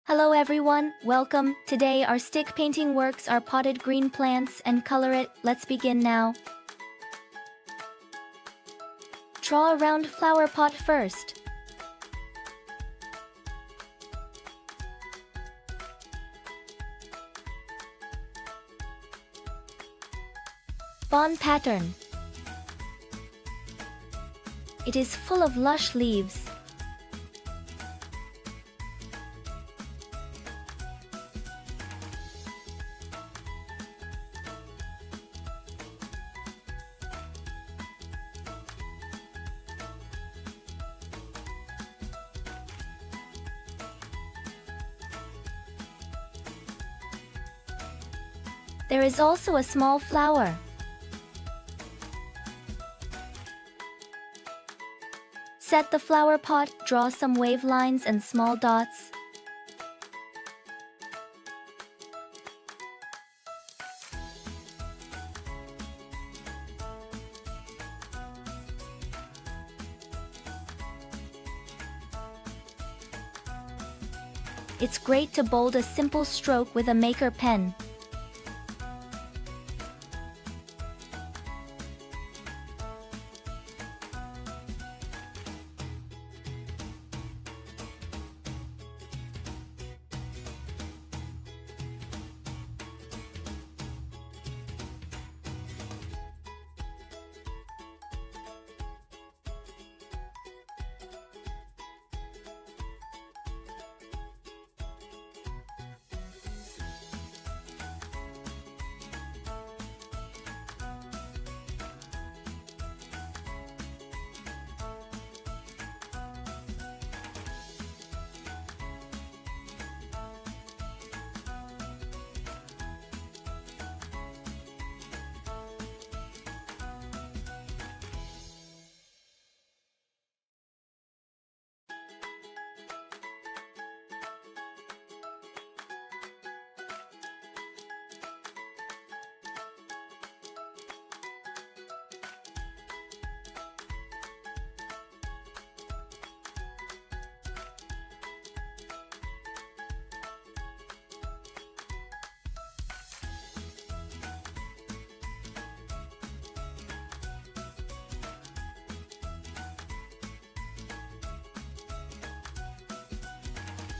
Hello everyone, welcome. Today our stick painting works are potted green plants and color it. Let's begin now. Draw a round flower pot first. Bond pattern. It is full of lush leaves. There is also a small flower. Set the flower pot, draw some wave lines and small dots. It's great to bold a simple stroke with a maker pen.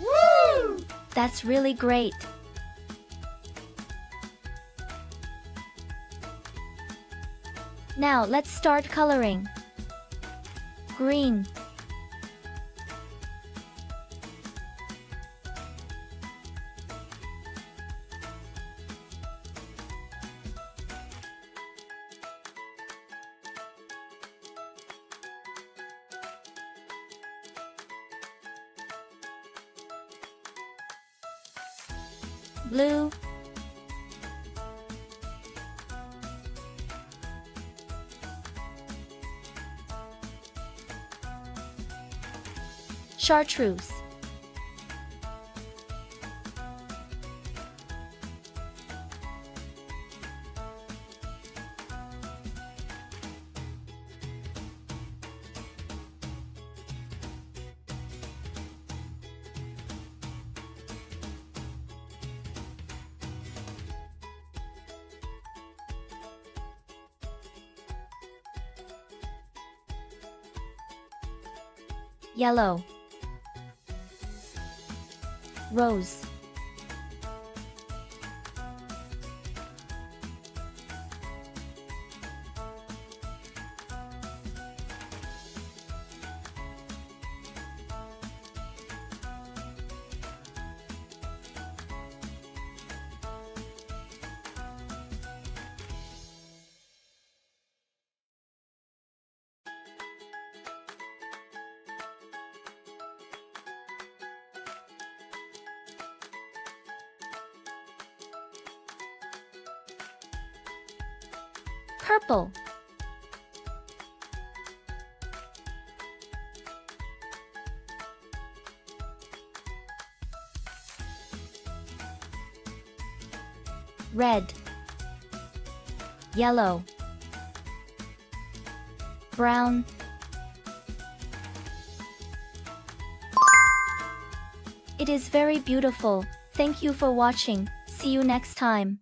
Woo! That's really great. Now let's start coloring. Green. Blue. Chartreuse. Yellow. Rose. Purple. Red. Yellow. Brown. It is very beautiful. Thank you for watching. See you next time.